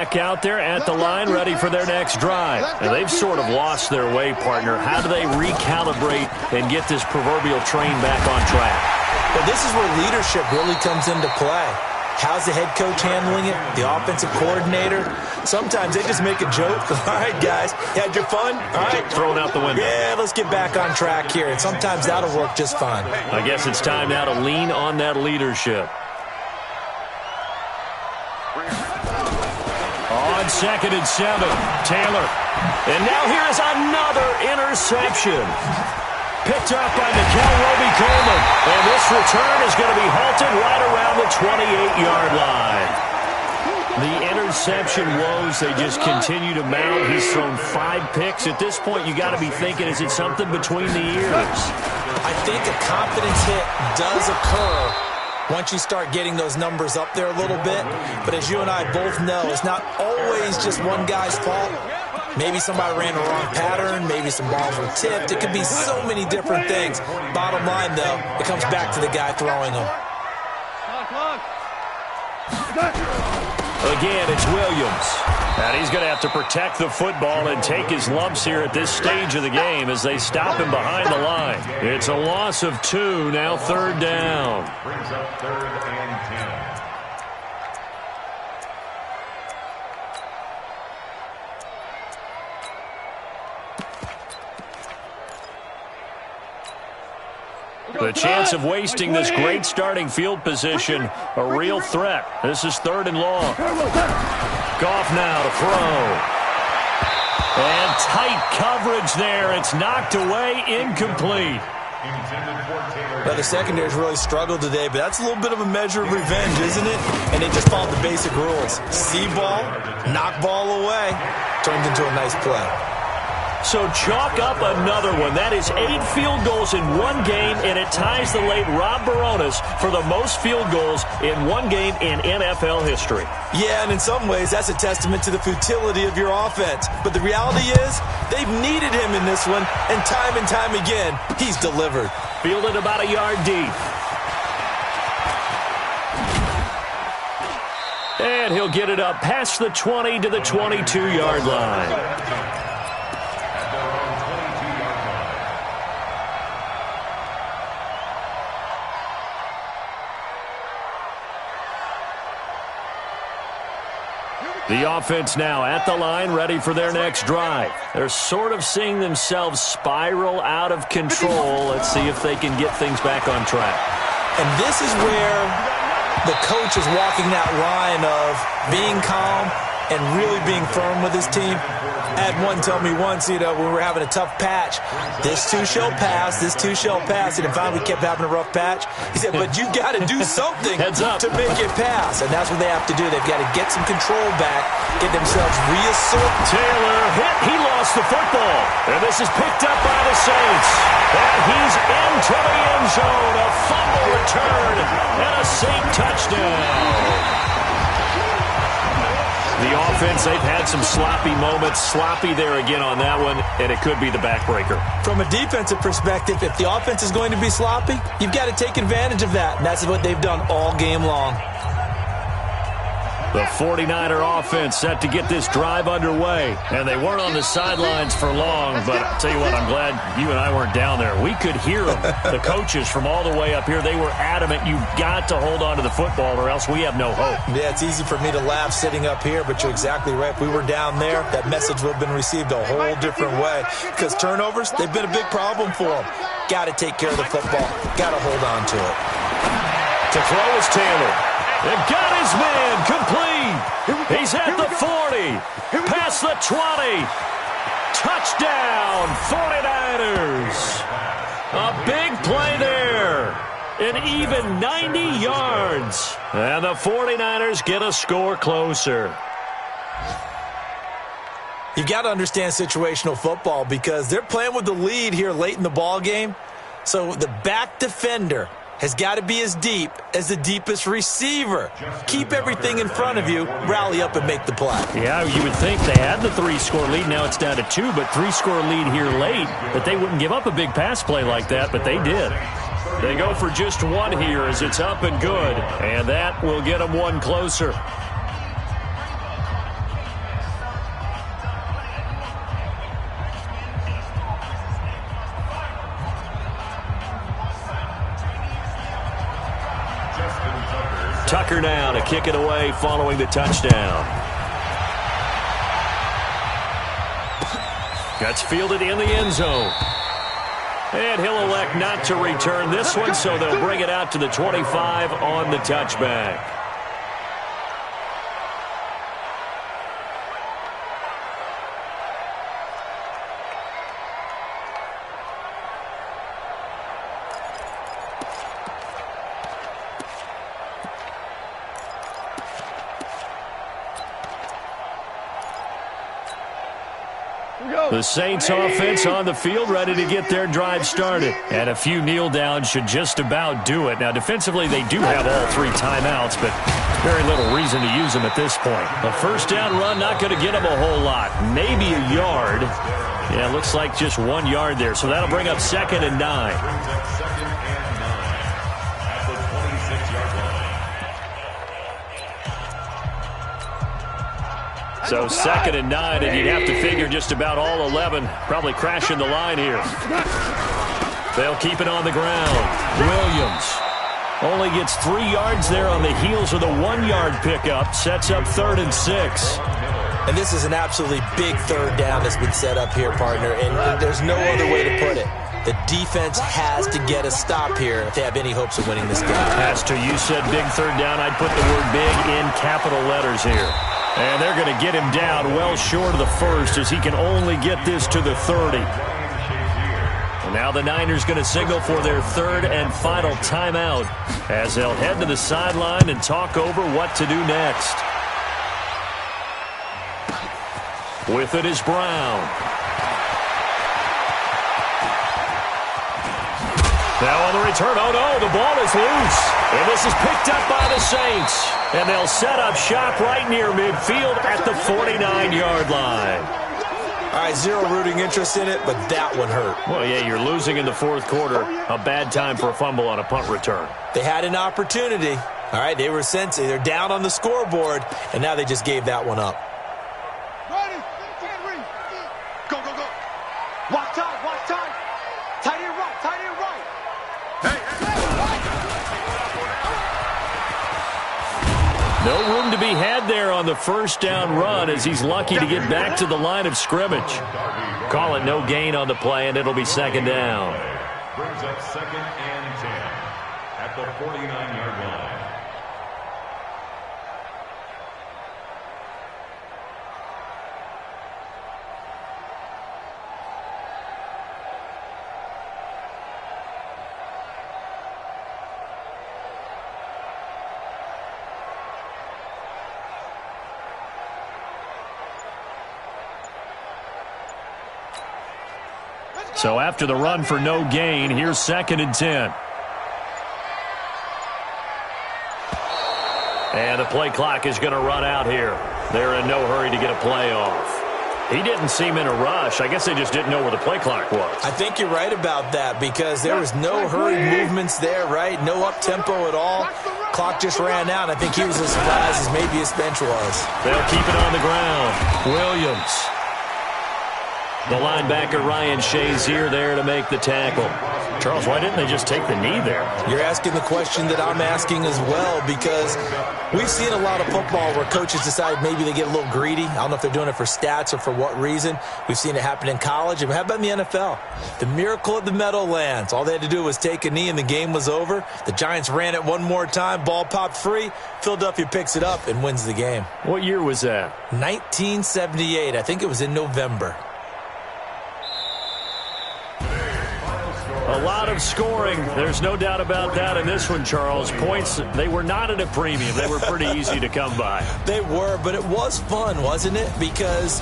Back out there at the line, ready for their next drive. And they've sort of lost their way, partner. How do they recalibrate and get this proverbial train back on track? Well, this is where leadership really comes into play. How's the head coach handling it? The offensive coordinator? Sometimes they just make a joke. All right, guys, had your fun? All right. Thrown out the window. Yeah, let's get back on track here. And sometimes that'll work just fine. I guess it's time now to lean on that leadership. On 2nd and 7, Taylor. And now here is another interception. Picked up by Mikel Roby-Coleman. And this return is going to be halted right around the 28-yard line. The interception woes, they just continue to mount. He's thrown 5 picks. At this point, you got to be thinking, is it something between the ears? I think a confidence hit does occur once you start getting those numbers up there a little bit. But as you and I both know, it's not always just one guy's fault. Maybe somebody ran the wrong pattern. Maybe some balls were tipped. It could be so many different things. Bottom line, though, it comes back to the guy throwing them. Again, it's Williams. And he's going to have to protect the football and take his lumps here at this stage of the game as they stop him behind the line. It's a loss of 2, now 3rd down. Brings up 3rd and 10. The chance of wasting this great starting field position, a real threat. This is 3rd and long. Goff now to throw. And tight coverage there. It's knocked away, incomplete. Well, the secondary's really struggled today, but that's a little bit of a measure of revenge, isn't it? And they just followed the basic rules. See ball, knock ball away. Turned into a nice play. So chalk up another one. That is 8 field goals in one game, and it ties the late Rob Barones for the most field goals in one game in NFL history. Yeah, and in some ways, that's a testament to the futility of your offense. But the reality is, they've needed him in this one, and time again, he's delivered. Fielded about a yard deep. And he'll get it up past the 20 to the 22-yard line. The offense now at the line, ready for their next drive. They're sort of seeing themselves spiral out of control. Let's see if they can get things back on track. And this is where the coach is walking that line of being calm and really being firm with his team. I had one tell me once, when we were having a tough patch, this too shall pass, this too shall pass. And finally we kept having a rough patch. He said, but you got to do something to make it pass. And that's what they have to do. They've got to get some control back, get themselves reasserted. Taylor hit. He lost the football. And this is picked up by the Saints. And he's into the end zone. A fumble return and a Saint touchdown. The offense, they've had some sloppy moments. Sloppy there again on that one, and it could be the backbreaker. From a defensive perspective, if the offense is going to be sloppy, you've got to take advantage of that. And that's what they've done all game long. The 49er offense set to get this drive underway. And they weren't on the sidelines for long, but I'll tell you what, I'm glad you and I weren't down there. We could hear them, the coaches from all the way up here. They were adamant, you've got to hold on to the football or else we have no hope. Yeah, it's easy for me to laugh sitting up here, but you're exactly right. If we were down there, that message would have been received a whole different way. Because turnovers, they've been a big problem for them. Got to take care of the football. Got to hold on to it. To throw is Taylor. And got his man complete. He's at the 40. Past the 20. Touchdown, 49ers. A big play there. An even 90 yards. And the 49ers get a score closer. You've got to understand situational football because they're playing with the lead here late in the ball game. So the back defender has got to be as deep as the deepest receiver. Keep everything in front of you, rally up and make the play. Yeah, you would think they had the 3-score lead. Now it's down to 2, but 3-score lead here late. But they wouldn't give up a big pass play like that, but they did. They go for just 1 here as it's up and good, and that will get them 1 closer. kicker now to kick it away following the touchdown. Gets fielded in the end zone. And he'll elect not to return this one, so they'll bring it out to the 25 on the touchback. The Saints offense on the field, ready to get their drive started. And a few kneel downs should just about do it. Now, defensively, they do have all 3 timeouts, but very little reason to use them at this point. A first down run, not going to get them a whole lot. Maybe a yard. Yeah, looks like just 1 yard there. So that'll bring up 2nd and 9. So 2nd and 9, and you'd have to figure just about all 11 probably crashing the line here. They'll keep it on the ground. Williams only gets 3 yards there on the heels of the 1-yard pickup. Sets up 3rd and 6. And this is an absolutely big 3rd down that's been set up here, partner, and there's no other way to put it. The defense has to get a stop here if they have any hopes of winning this game. Has to. You said big 3rd down. I'd put the word big in capital letters here. And they're going to get him down well short of the 1st as he can only get this to the 30. And now the Niners going to signal for their 3rd and final timeout as they'll head to the sideline and talk over what to do next. With it is Brown. Now on the return, oh no, the ball is loose. And this is picked up by the Saints. And they'll set up shop right near midfield at the 49-yard line. All right, zero rooting interest in it, but that one hurt. Well, yeah, you're losing in the 4th quarter. A bad time for a fumble on a punt return. They had an opportunity. All right, they were sensing. They're down on the scoreboard, and now they just gave that one up. Ready, get ready. Go, go, go. Watch time, watch time. Tight end right, tight end right. No room to be had there on the 1st down run as he's lucky to get back to the line of scrimmage. Call it no gain on the play, and it'll be 2nd down. Brings up 2nd and 10 at the 49-yard line. So after the run for no gain, here's 2nd and 10. And the play clock is going to run out here. They're in no hurry to get a play off. He didn't seem in a rush. I guess they just didn't know where the play clock was. I think you're right about that because there was no hurried movements there, right? No up-tempo at all. Clock just ran out. I think he was as surprised as maybe his bench was. They'll keep it on the ground. Williams. The linebacker, Ryan Shazier, there to make the tackle. Charles, why didn't they just take the knee there? You're asking the question that I'm asking as well because we've seen a lot of football where coaches decide maybe they get a little greedy. I don't know if they're doing it for stats or for what reason. We've seen it happen in college. And how about in the NFL? The miracle of the Meadowlands. All they had to do was take a knee and the game was over. The Giants ran it one more time. Ball popped free. Philadelphia picks it up and wins the game. What year was that? 1978. I think it was in November. A lot of scoring. There's no doubt about that in this one, Charles. Points, they were not at a premium. They were pretty easy to come by. They were, but it was fun, wasn't it? Because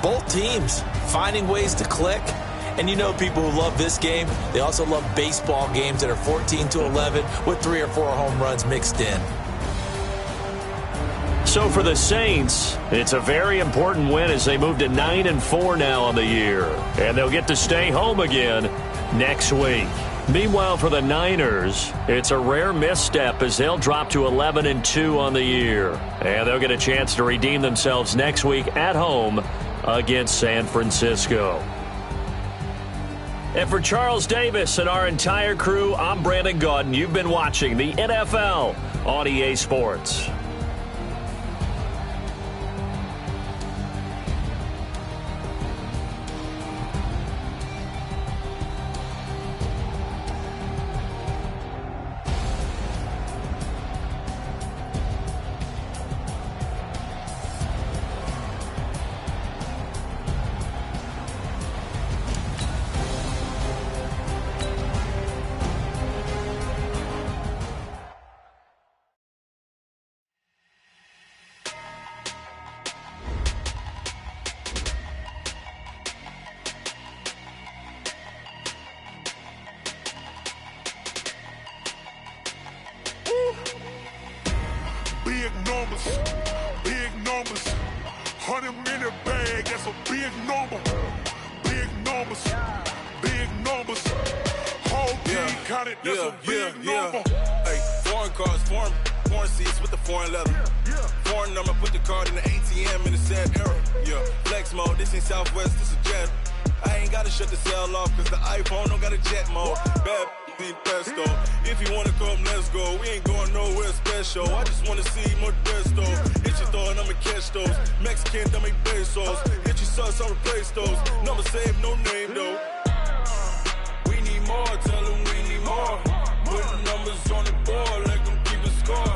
both teams finding ways to click. And you know people who love this game, they also love baseball games that are 14-11 with 3 or 4 home runs mixed in. So for the Saints, it's a very important win as they move to 9-4 now on the year. And they'll get to stay home again next week. Meanwhile, for the Niners, it's a rare misstep as they'll drop to 11-2 on the year. And they'll get a chance to redeem themselves next week at home against San Francisco. And for Charles Davis and our entire crew, I'm Brandon Gaudin. You've been watching the NFL on EA Sports. Big numbers, big numbers. 100-minute bag, that's a big number. Big numbers, big numbers. Whole team counted, that's a big number. Hey, foreign cars, foreign seats with the foreign leather. Foreign number, put the card in the ATM in the sad era. Yeah, flex mode, this ain't Southwest, this is Jet. I ain't gotta shut the cell off, cause the iPhone don't got a jet mode. Bad need pesto. If you wanna come, let's go. We ain't going nowhere special. I just wanna see more desto. Hit your throw and I'ma catch those. Mexican, don't make pesos. Hit your sauce, I'll replace those. Number save, no name though. We need more, tell them we need more. Put numbers on the board, let them keep a score.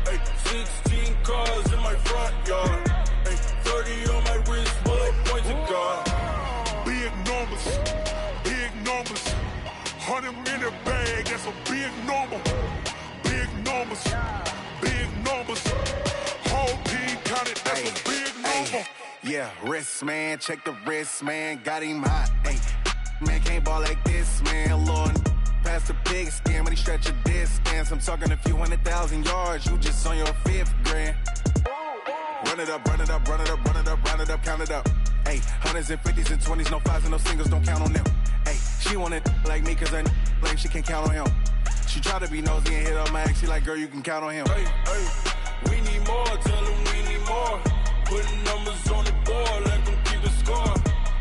Hey, 16 cars in my front yard. Hey, 30 on my wrist, bullet point to God. Big numbers, big numbers. 100-minute bag, that's a big number. Big numbers, big numbers. Whole team counted, that's a big number. Yeah, wrist man, check the wrist man, got him hot. Ay, man can't ball like this, man. Lord, past the pig skin when he stretch a distance. I'm talking a few 100,000 yards, you just on your 5th grand. Run it up, run it up, run it up, run it up, run it up, count it up. Ay, hundreds and 50s and 20s, no 5s and no singles, don't count on them. Ay, she want it like me cause her like she can't count on him. She try to be nosy and hit up my ex, she like, girl, you can count on him. Hey, we need more, tell them we need more. Putting numbers on the board, let them keep a score.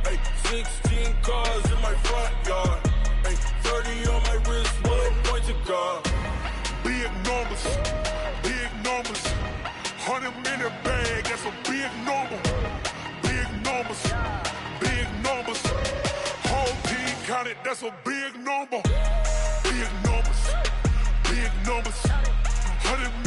Hey, 16 cars in my front yard. Hey, 30 on my wrist, bullet point to God. Big numbers, big numbers. 100-minute bag, that's a big number. Big numbers, big numbers. Whole team counted, that's a big number. Big numbers, big numbers. 100